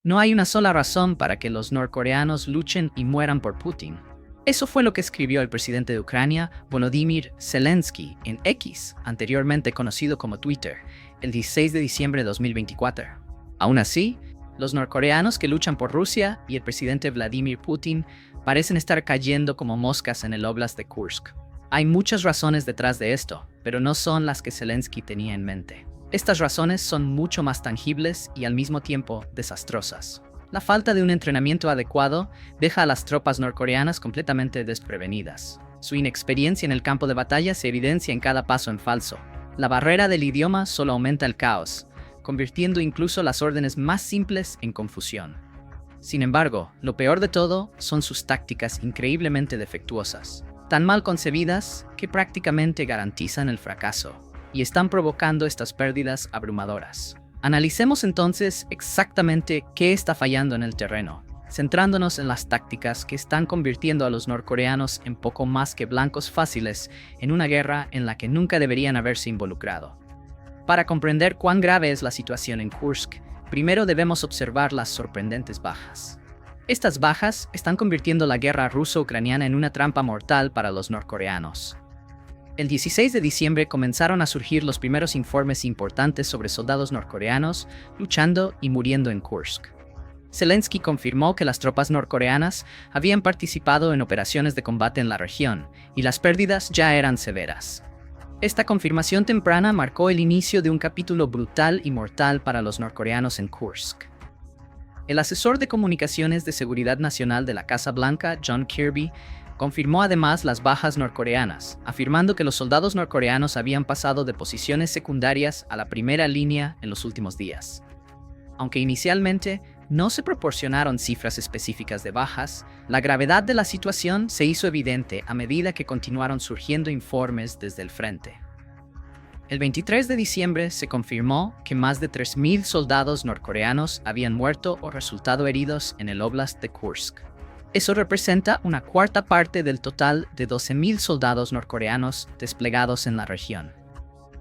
No hay una sola razón para que los norcoreanos luchen y mueran por Putin. Eso fue lo que escribió el presidente de Ucrania, Volodymyr Zelensky, en X, anteriormente conocido como Twitter, el 16 de diciembre de 2024. Aún así, los norcoreanos que luchan por Rusia y el presidente Vladimir Putin parecen estar cayendo como moscas en el Oblast de Kursk. Hay muchas razones detrás de esto, pero no son las que Zelensky tenía en mente. Estas razones son mucho más tangibles y al mismo tiempo desastrosas. La falta de un entrenamiento adecuado deja a las tropas norcoreanas completamente desprevenidas. Su inexperiencia en el campo de batalla se evidencia en cada paso en falso. La barrera del idioma solo aumenta el caos, convirtiendo incluso las órdenes más simples en confusión. Sin embargo, lo peor de todo son sus tácticas increíblemente defectuosas, tan mal concebidas que prácticamente garantizan el fracaso, y están provocando estas pérdidas abrumadoras. Analicemos entonces exactamente qué está fallando en el terreno, centrándonos en las tácticas que están convirtiendo a los norcoreanos en poco más que blancos fáciles en una guerra en la que nunca deberían haberse involucrado. Para comprender cuán grave es la situación en Kursk, primero debemos observar las sorprendentes bajas. Estas bajas están convirtiendo la guerra ruso-ucraniana en una trampa mortal para los norcoreanos. El 16 de diciembre comenzaron a surgir los primeros informes importantes sobre soldados norcoreanos luchando y muriendo en Kursk. Zelensky confirmó que las tropas norcoreanas habían participado en operaciones de combate en la región, y las pérdidas ya eran severas. Esta confirmación temprana marcó el inicio de un capítulo brutal y mortal para los norcoreanos en Kursk. El asesor de comunicaciones de seguridad nacional de la Casa Blanca, John Kirby, confirmó además las bajas norcoreanas, afirmando que los soldados norcoreanos habían pasado de posiciones secundarias a la primera línea en los últimos días. Aunque inicialmente no se proporcionaron cifras específicas de bajas, la gravedad de la situación se hizo evidente a medida que continuaron surgiendo informes desde el frente. El 23 de diciembre se confirmó que más de 3.000 soldados norcoreanos habían muerto o resultado heridos en el Oblast de Kursk. Eso representa una cuarta parte del total de 12.000 soldados norcoreanos desplegados en la región.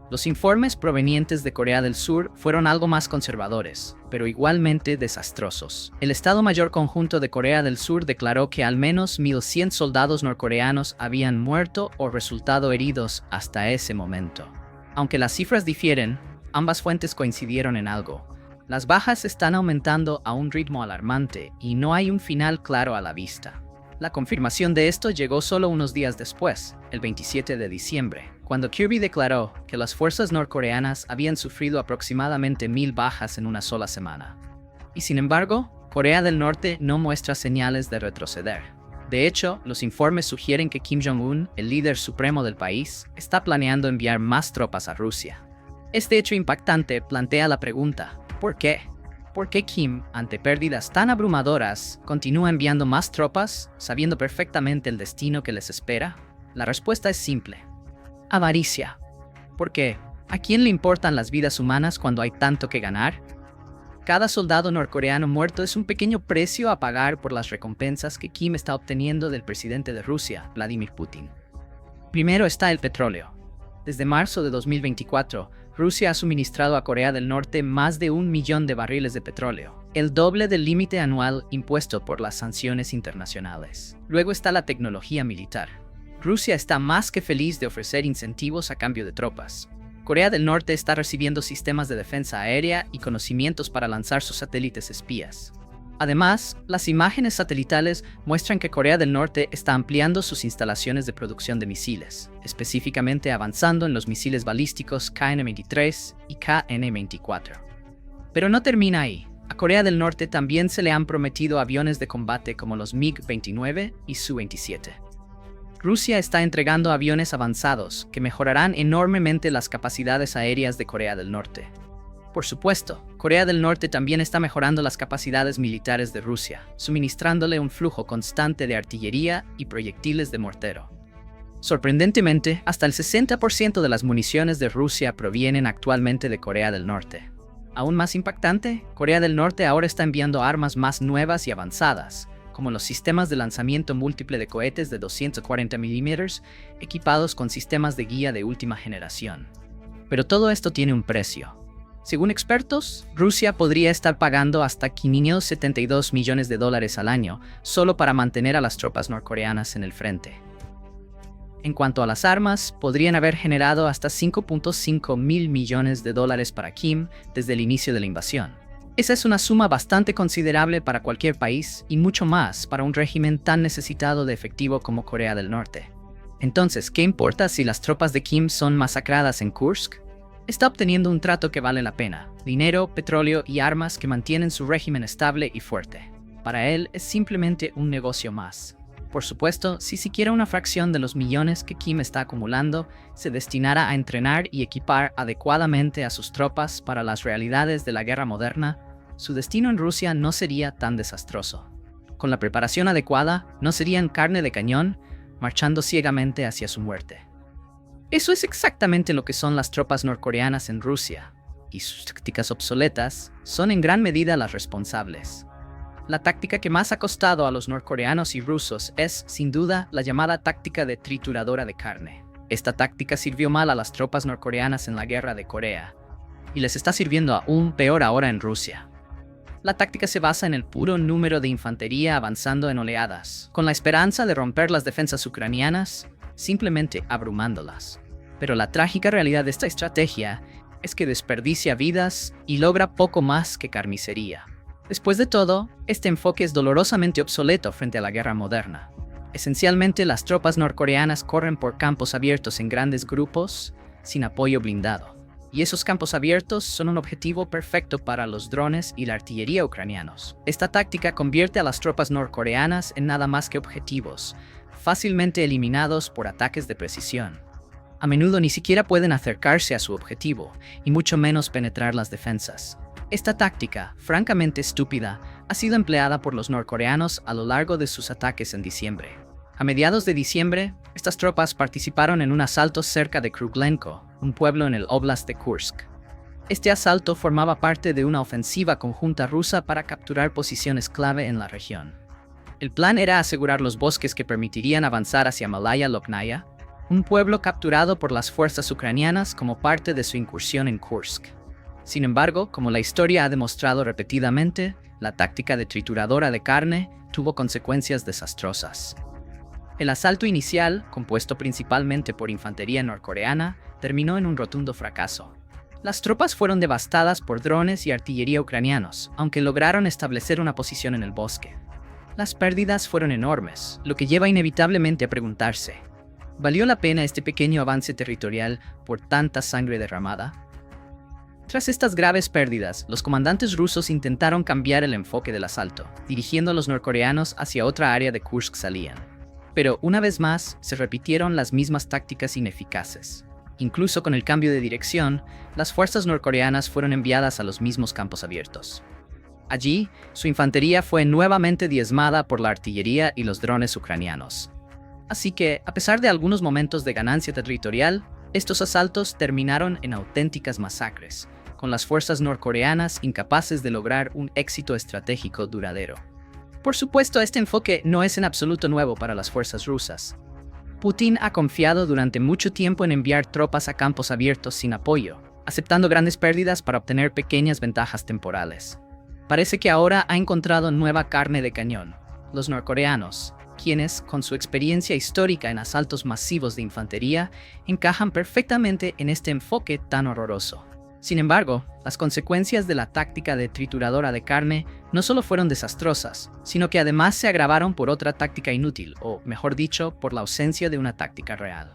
Los informes provenientes de Corea del Sur fueron algo más conservadores, pero igualmente desastrosos. El Estado Mayor Conjunto de Corea del Sur declaró que al menos 1.100 soldados norcoreanos habían muerto o resultado heridos hasta ese momento. Aunque las cifras difieren, ambas fuentes coincidieron en algo. Las bajas están aumentando a un ritmo alarmante y no hay un final claro a la vista. La confirmación de esto llegó solo unos días después, el 27 de diciembre, cuando Kirby declaró que las fuerzas norcoreanas habían sufrido aproximadamente 1.000 bajas en una sola semana. Y sin embargo, Corea del Norte no muestra señales de retroceder. De hecho, los informes sugieren que Kim Jong-un, el líder supremo del país, está planeando enviar más tropas a Rusia. Este hecho impactante plantea la pregunta: ¿por qué? ¿Por qué Kim, ante pérdidas tan abrumadoras, continúa enviando más tropas, sabiendo perfectamente el destino que les espera? La respuesta es simple: avaricia. ¿Por qué? ¿A quién le importan las vidas humanas cuando hay tanto que ganar? Cada soldado norcoreano muerto es un pequeño precio a pagar por las recompensas que Kim está obteniendo del presidente de Rusia, Vladimir Putin. Primero está el petróleo. Desde marzo de 2024, Rusia ha suministrado a Corea del Norte más de 1 millón de barriles de petróleo, el doble del límite anual impuesto por las sanciones internacionales. Luego está la tecnología militar. Rusia está más que feliz de ofrecer incentivos a cambio de tropas. Corea del Norte está recibiendo sistemas de defensa aérea y conocimientos para lanzar sus satélites espías. Además, las imágenes satelitales muestran que Corea del Norte está ampliando sus instalaciones de producción de misiles, específicamente avanzando en los misiles balísticos KN-23 y KN-24. Pero no termina ahí. A Corea del Norte también se le han prometido aviones de combate como los MiG-29 y Su-27. Rusia está entregando aviones avanzados que mejorarán enormemente las capacidades aéreas de Corea del Norte. Por supuesto, Corea del Norte también está mejorando las capacidades militares de Rusia, suministrándole un flujo constante de artillería y proyectiles de mortero. Sorprendentemente, hasta el 60% de las municiones de Rusia provienen actualmente de Corea del Norte. Aún más impactante, Corea del Norte ahora está enviando armas más nuevas y avanzadas, como los sistemas de lanzamiento múltiple de cohetes de 240 mm, equipados con sistemas de guía de última generación. Pero todo esto tiene un precio. Según expertos, Rusia podría estar pagando hasta $572 millones al año solo para mantener a las tropas norcoreanas en el frente. En cuanto a las armas, podrían haber generado hasta $5.5 mil millones para Kim desde el inicio de la invasión. Esa es una suma bastante considerable para cualquier país y mucho más para un régimen tan necesitado de efectivo como Corea del Norte. Entonces, ¿qué importa si las tropas de Kim son masacradas en Kursk? Está obteniendo un trato que vale la pena: dinero, petróleo y armas que mantienen su régimen estable y fuerte. Para él es simplemente un negocio más. Por supuesto, si siquiera una fracción de los millones que Kim está acumulando se destinara a entrenar y equipar adecuadamente a sus tropas para las realidades de la guerra moderna, su destino en Rusia no sería tan desastroso. Con la preparación adecuada, no serían carne de cañón, marchando ciegamente hacia su muerte. Eso es exactamente lo que son las tropas norcoreanas en Rusia, y sus tácticas obsoletas son en gran medida las responsables. La táctica que más ha costado a los norcoreanos y rusos es, sin duda, la llamada táctica de trituradora de carne. Esta táctica sirvió mal a las tropas norcoreanas en la guerra de Corea, y les está sirviendo aún peor ahora en Rusia. La táctica se basa en el puro número de infantería avanzando en oleadas, con la esperanza de romper las defensas ucranianas, simplemente abrumándolas. Pero la trágica realidad de esta estrategia es que desperdicia vidas y logra poco más que carnicería. Después de todo, este enfoque es dolorosamente obsoleto frente a la guerra moderna. Esencialmente, las tropas norcoreanas corren por campos abiertos en grandes grupos, sin apoyo blindado. Y esos campos abiertos son un objetivo perfecto para los drones y la artillería ucranianos. Esta táctica convierte a las tropas norcoreanas en nada más que objetivos, fácilmente eliminados por ataques de precisión. A menudo ni siquiera pueden acercarse a su objetivo, y mucho menos penetrar las defensas. Esta táctica, francamente estúpida, ha sido empleada por los norcoreanos a lo largo de sus ataques en diciembre. A mediados de diciembre, estas tropas participaron en un asalto cerca de Kruglenko, un pueblo en el Oblast de Kursk. Este asalto formaba parte de una ofensiva conjunta rusa para capturar posiciones clave en la región. El plan era asegurar los bosques que permitirían avanzar hacia Malaya Loknaya, un pueblo capturado por las fuerzas ucranianas como parte de su incursión en Kursk. Sin embargo, como la historia ha demostrado repetidamente, la táctica de trituradora de carne tuvo consecuencias desastrosas. El asalto inicial, compuesto principalmente por infantería norcoreana, terminó en un rotundo fracaso. Las tropas fueron devastadas por drones y artillería ucranianos, aunque lograron establecer una posición en el bosque. Las pérdidas fueron enormes, lo que lleva inevitablemente a preguntarse: ¿valió la pena este pequeño avance territorial por tanta sangre derramada? Tras estas graves pérdidas, los comandantes rusos intentaron cambiar el enfoque del asalto, dirigiendo a los norcoreanos hacia otra área de Kursk salían. Pero una vez más, se repitieron las mismas tácticas ineficaces. Incluso con el cambio de dirección, las fuerzas norcoreanas fueron enviadas a los mismos campos abiertos. Allí, su infantería fue nuevamente diezmada por la artillería y los drones ucranianos. Así que, a pesar de algunos momentos de ganancia territorial, estos asaltos terminaron en auténticas masacres, con las fuerzas norcoreanas incapaces de lograr un éxito estratégico duradero. Por supuesto, este enfoque no es en absoluto nuevo para las fuerzas rusas. Putin ha confiado durante mucho tiempo en enviar tropas a campos abiertos sin apoyo, aceptando grandes pérdidas para obtener pequeñas ventajas temporales. Parece que ahora ha encontrado nueva carne de cañón: los norcoreanos, quienes, con su experiencia histórica en asaltos masivos de infantería, encajan perfectamente en este enfoque tan horroroso. Sin embargo, las consecuencias de la táctica de trituradora de carne no solo fueron desastrosas, sino que además se agravaron por otra táctica inútil, o mejor dicho, por la ausencia de una táctica real.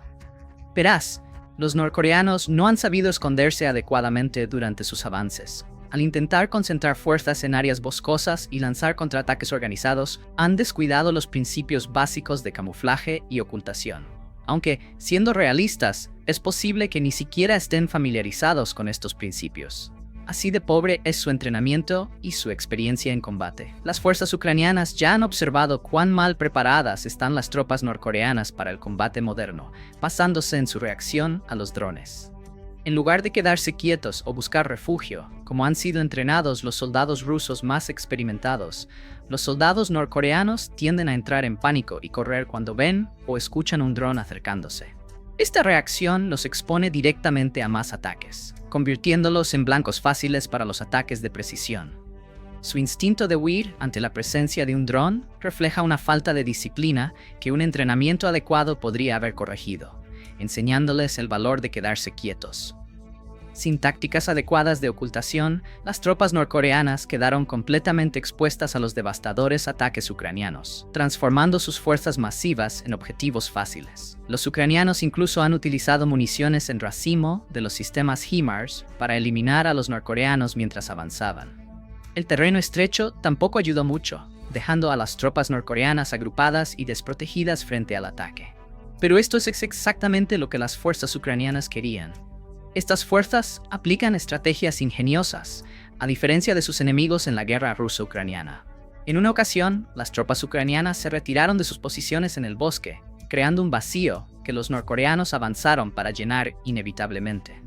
Verás, los norcoreanos no han sabido esconderse adecuadamente durante sus avances. Al intentar concentrar fuerzas en áreas boscosas y lanzar contraataques organizados, han descuidado los principios básicos de camuflaje y ocultación. Aunque, siendo realistas, es posible que ni siquiera estén familiarizados con estos principios. Así de pobre es su entrenamiento y su experiencia en combate. Las fuerzas ucranianas ya han observado cuán mal preparadas están las tropas norcoreanas para el combate moderno, basándose en su reacción a los drones. En lugar de quedarse quietos o buscar refugio, como han sido entrenados los soldados rusos más experimentados, los soldados norcoreanos tienden a entrar en pánico y correr cuando ven o escuchan un dron acercándose. Esta reacción los expone directamente a más ataques, convirtiéndolos en blancos fáciles para los ataques de precisión. Su instinto de huir ante la presencia de un dron refleja una falta de disciplina que un entrenamiento adecuado podría haber corregido, enseñándoles el valor de quedarse quietos. Sin tácticas adecuadas de ocultación, las tropas norcoreanas quedaron completamente expuestas a los devastadores ataques ucranianos, transformando sus fuerzas masivas en objetivos fáciles. Los ucranianos incluso han utilizado municiones en racimo de los sistemas HIMARS para eliminar a los norcoreanos mientras avanzaban. El terreno estrecho tampoco ayudó mucho, dejando a las tropas norcoreanas agrupadas y desprotegidas frente al ataque. Pero esto es exactamente lo que las fuerzas ucranianas querían. Estas fuerzas aplican estrategias ingeniosas, a diferencia de sus enemigos en la guerra ruso-ucraniana. En una ocasión, las tropas ucranianas se retiraron de sus posiciones en el bosque, creando un vacío que los norcoreanos avanzaron para llenar inevitablemente.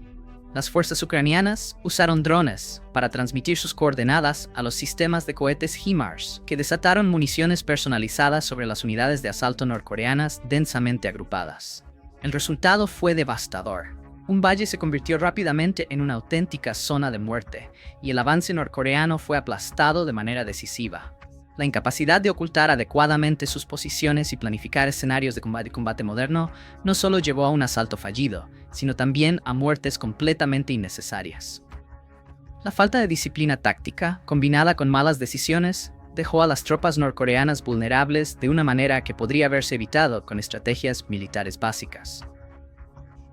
Las fuerzas ucranianas usaron drones para transmitir sus coordenadas a los sistemas de cohetes HIMARS, que desataron municiones personalizadas sobre las unidades de asalto norcoreanas densamente agrupadas. El resultado fue devastador. Un valle se convirtió rápidamente en una auténtica zona de muerte, y el avance norcoreano fue aplastado de manera decisiva. La incapacidad de ocultar adecuadamente sus posiciones y planificar escenarios de combate moderno no solo llevó a un asalto fallido, sino también a muertes completamente innecesarias. La falta de disciplina táctica, combinada con malas decisiones, dejó a las tropas norcoreanas vulnerables de una manera que podría haberse evitado con estrategias militares básicas.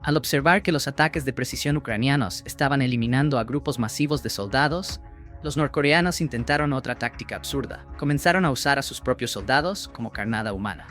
Al observar que los ataques de precisión ucranianos estaban eliminando a grupos masivos de soldados, los norcoreanos intentaron otra táctica absurda. Comenzaron a usar a sus propios soldados como carnada humana.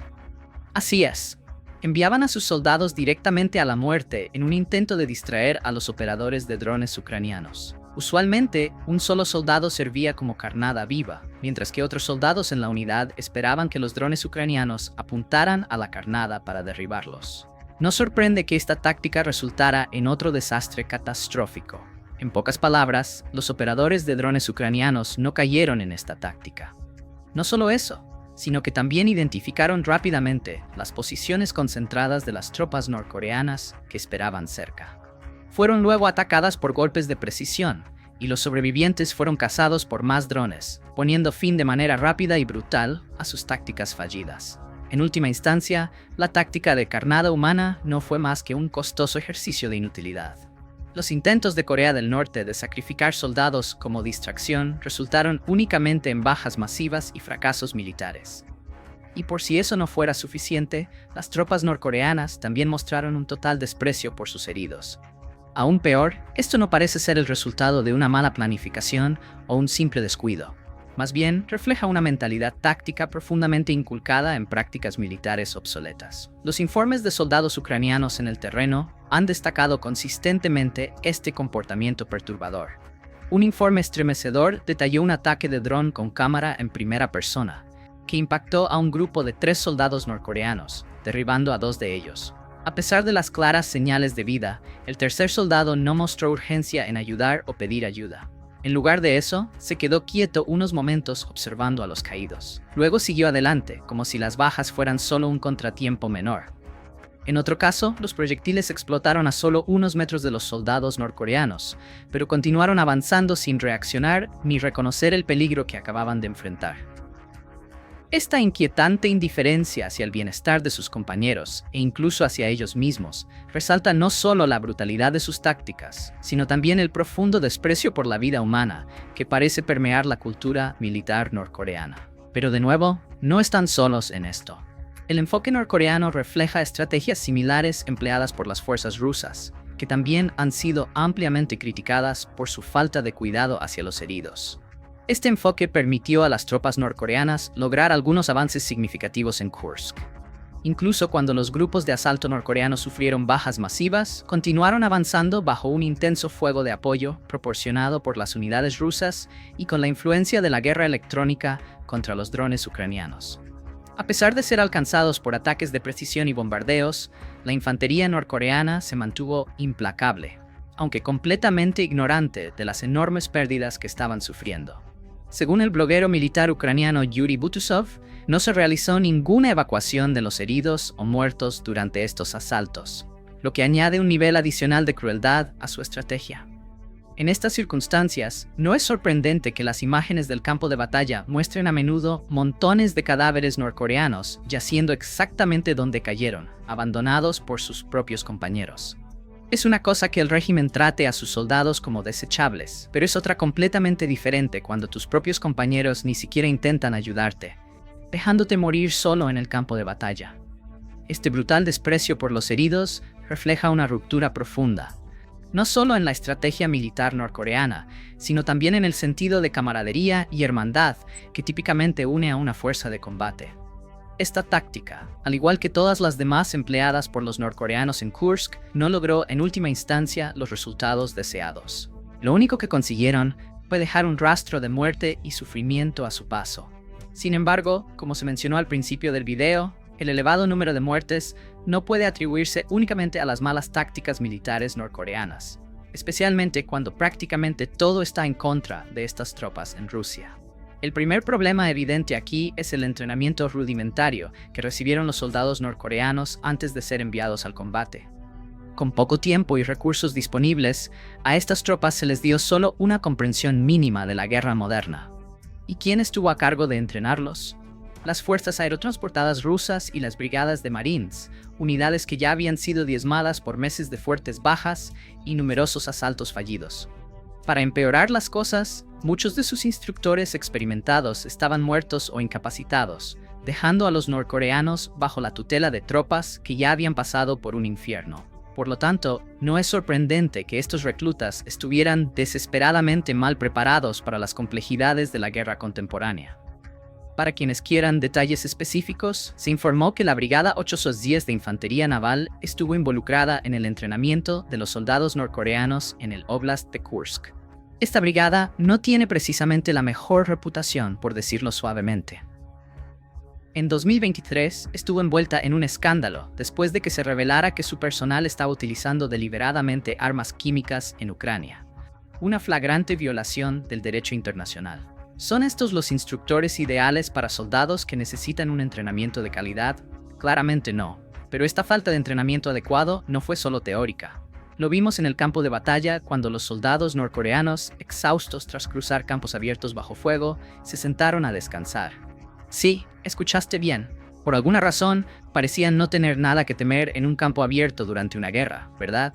Así es, enviaban a sus soldados directamente a la muerte en un intento de distraer a los operadores de drones ucranianos. Usualmente, un solo soldado servía como carnada viva, mientras que otros soldados en la unidad esperaban que los drones ucranianos apuntaran a la carnada para derribarlos. No sorprende que esta táctica resultara en otro desastre catastrófico. En pocas palabras, los operadores de drones ucranianos no cayeron en esta táctica. No solo eso, sino que también identificaron rápidamente las posiciones concentradas de las tropas norcoreanas que esperaban cerca. Fueron luego atacadas por golpes de precisión, y los sobrevivientes fueron cazados por más drones, poniendo fin de manera rápida y brutal a sus tácticas fallidas. En última instancia, la táctica de carnada humana no fue más que un costoso ejercicio de inutilidad. Los intentos de Corea del Norte de sacrificar soldados como distracción resultaron únicamente en bajas masivas y fracasos militares. Y por si eso no fuera suficiente, las tropas norcoreanas también mostraron un total desprecio por sus heridos. Aún peor, esto no parece ser el resultado de una mala planificación o un simple descuido. Más bien, refleja una mentalidad táctica profundamente inculcada en prácticas militares obsoletas. Los informes de soldados ucranianos en el terreno han destacado consistentemente este comportamiento perturbador. Un informe estremecedor detalló un ataque de dron con cámara en primera persona, que impactó a un grupo de 3 soldados norcoreanos, derribando a 2 de ellos. A pesar de las claras señales de vida, el tercer soldado no mostró urgencia en ayudar o pedir ayuda. En lugar de eso, se quedó quieto unos momentos observando a los caídos. Luego siguió adelante, como si las bajas fueran solo un contratiempo menor. En otro caso, los proyectiles explotaron a solo unos metros de los soldados norcoreanos, pero continuaron avanzando sin reaccionar ni reconocer el peligro que acababan de enfrentar. Esta inquietante indiferencia hacia el bienestar de sus compañeros, e incluso hacia ellos mismos, resalta no solo la brutalidad de sus tácticas, sino también el profundo desprecio por la vida humana que parece permear la cultura militar norcoreana. Pero de nuevo, no están solos en esto. El enfoque norcoreano refleja estrategias similares empleadas por las fuerzas rusas, que también han sido ampliamente criticadas por su falta de cuidado hacia los heridos. Este enfoque permitió a las tropas norcoreanas lograr algunos avances significativos en Kursk. Incluso cuando los grupos de asalto norcoreanos sufrieron bajas masivas, continuaron avanzando bajo un intenso fuego de apoyo proporcionado por las unidades rusas y con la influencia de la guerra electrónica contra los drones ucranianos. A pesar de ser alcanzados por ataques de precisión y bombardeos, la infantería norcoreana se mantuvo implacable, aunque completamente ignorante de las enormes pérdidas que estaban sufriendo. Según el bloguero militar ucraniano Yuri Butusov, no se realizó ninguna evacuación de los heridos o muertos durante estos asaltos, lo que añade un nivel adicional de crueldad a su estrategia. En estas circunstancias, no es sorprendente que las imágenes del campo de batalla muestren a menudo montones de cadáveres norcoreanos yaciendo exactamente donde cayeron, abandonados por sus propios compañeros. Es una cosa que el régimen trate a sus soldados como desechables, pero es otra completamente diferente cuando tus propios compañeros ni siquiera intentan ayudarte, dejándote morir solo en el campo de batalla. Este brutal desprecio por los heridos refleja una ruptura profunda, no solo en la estrategia militar norcoreana, sino también en el sentido de camaradería y hermandad que típicamente une a una fuerza de combate. Esta táctica, al igual que todas las demás empleadas por los norcoreanos en Kursk, no logró en última instancia los resultados deseados. Lo único que consiguieron fue dejar un rastro de muerte y sufrimiento a su paso. Sin embargo, como se mencionó al principio del video, el elevado número de muertes no puede atribuirse únicamente a las malas tácticas militares norcoreanas, especialmente cuando prácticamente todo está en contra de estas tropas en Rusia. El primer problema evidente aquí es el entrenamiento rudimentario que recibieron los soldados norcoreanos antes de ser enviados al combate. Con poco tiempo y recursos disponibles, a estas tropas se les dio solo una comprensión mínima de la guerra moderna. ¿Y quién estuvo a cargo de entrenarlos? Las fuerzas aerotransportadas rusas y las brigadas de Marines, unidades que ya habían sido diezmadas por meses de fuertes bajas y numerosos asaltos fallidos. Para empeorar las cosas, muchos de sus instructores experimentados estaban muertos o incapacitados, dejando a los norcoreanos bajo la tutela de tropas que ya habían pasado por un infierno. Por lo tanto, no es sorprendente que estos reclutas estuvieran desesperadamente mal preparados para las complejidades de la guerra contemporánea. Para quienes quieran detalles específicos, se informó que la Brigada 810 de Infantería Naval estuvo involucrada en el entrenamiento de los soldados norcoreanos en el Oblast de Kursk. Esta brigada no tiene precisamente la mejor reputación, por decirlo suavemente. En 2023 estuvo envuelta en un escándalo después de que se revelara que su personal estaba utilizando deliberadamente armas químicas en Ucrania, una flagrante violación del derecho internacional. ¿Son estos los instructores ideales para soldados que necesitan un entrenamiento de calidad? Claramente no, pero esta falta de entrenamiento adecuado no fue solo teórica. Lo vimos en el campo de batalla cuando los soldados norcoreanos, exhaustos tras cruzar campos abiertos bajo fuego, se sentaron a descansar. Sí, escuchaste bien. Por alguna razón, parecían no tener nada que temer en un campo abierto durante una guerra, ¿verdad?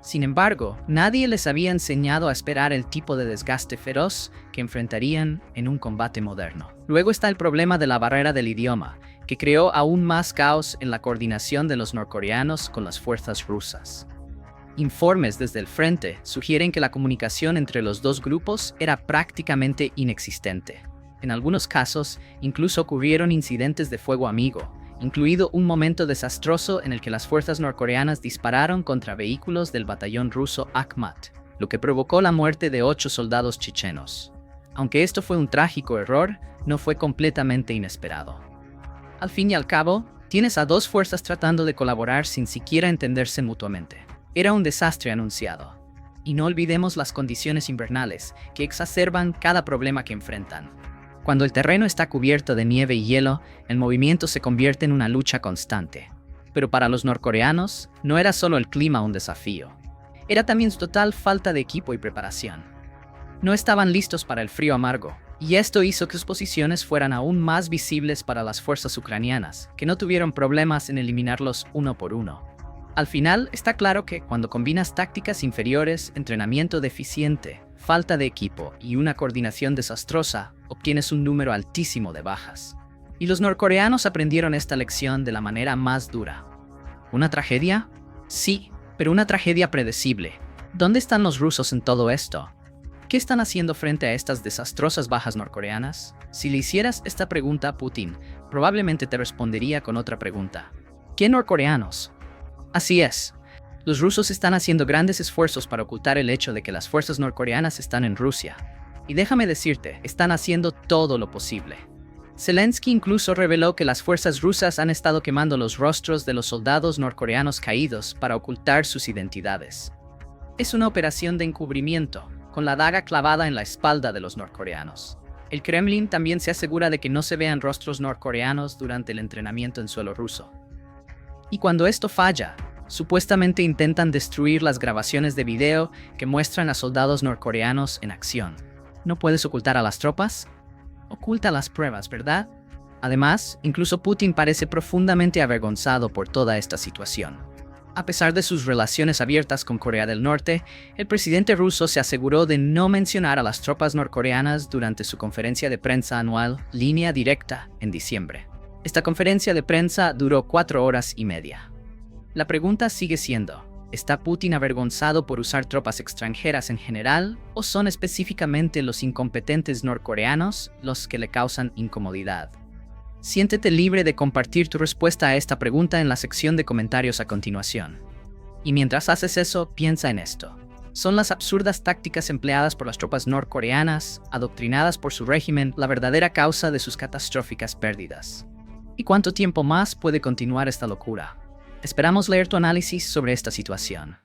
Sin embargo, nadie les había enseñado a esperar el tipo de desgaste feroz que enfrentarían en un combate moderno. Luego está el problema de la barrera del idioma, que creó aún más caos en la coordinación de los norcoreanos con las fuerzas rusas. Informes desde el frente sugieren que la comunicación entre los dos grupos era prácticamente inexistente. En algunos casos, incluso ocurrieron incidentes de fuego amigo, incluido un momento desastroso en el que las fuerzas norcoreanas dispararon contra vehículos del batallón ruso Akhmat, lo que provocó la muerte de 8 soldados chechenos. Aunque esto fue un trágico error, no fue completamente inesperado. Al fin y al cabo, tienes a dos fuerzas tratando de colaborar sin siquiera entenderse mutuamente. Era un desastre anunciado. Y no olvidemos las condiciones invernales, que exacerban cada problema que enfrentan. Cuando el terreno está cubierto de nieve y hielo, el movimiento se convierte en una lucha constante. Pero para los norcoreanos, no era solo el clima un desafío. Era también su total falta de equipo y preparación. No estaban listos para el frío amargo, y esto hizo que sus posiciones fueran aún más visibles para las fuerzas ucranianas, que no tuvieron problemas en eliminarlos uno por uno. Al final, está claro que cuando combinas tácticas inferiores, entrenamiento deficiente, falta de equipo y una coordinación desastrosa, obtienes un número altísimo de bajas. Y los norcoreanos aprendieron esta lección de la manera más dura. ¿Una tragedia? Sí, pero una tragedia predecible. ¿Dónde están los rusos en todo esto? ¿Qué están haciendo frente a estas desastrosas bajas norcoreanas? Si le hicieras esta pregunta a Putin, probablemente te respondería con otra pregunta. ¿Qué norcoreanos? Así es. Los rusos están haciendo grandes esfuerzos para ocultar el hecho de que las fuerzas norcoreanas están en Rusia. Y déjame decirte, están haciendo todo lo posible. Zelensky incluso reveló que las fuerzas rusas han estado quemando los rostros de los soldados norcoreanos caídos para ocultar sus identidades. Es una operación de encubrimiento, con la daga clavada en la espalda de los norcoreanos. El Kremlin también se asegura de que no se vean rostros norcoreanos durante el entrenamiento en suelo ruso. Y cuando esto falla, Supuestamente intentan destruir las grabaciones de video que muestran a soldados norcoreanos en acción. ¿No puedes ocultar a las tropas? Oculta las pruebas, ¿verdad? Además, incluso Putin parece profundamente avergonzado por toda esta situación. A pesar de sus relaciones abiertas con Corea del Norte, el presidente ruso se aseguró de no mencionar a las tropas norcoreanas durante su conferencia de prensa anual Línea Directa en diciembre. Esta conferencia de prensa duró 4 horas y media. La pregunta sigue siendo, ¿está Putin avergonzado por usar tropas extranjeras en general o son específicamente los incompetentes norcoreanos los que le causan incomodidad? Siéntete libre de compartir tu respuesta a esta pregunta en la sección de comentarios a continuación. Y mientras haces eso, piensa en esto. ¿Son las absurdas tácticas empleadas por las tropas norcoreanas, adoctrinadas por su régimen, la verdadera causa de sus catastróficas pérdidas? ¿Y cuánto tiempo más puede continuar esta locura? Esperamos leer tu análisis sobre esta situación.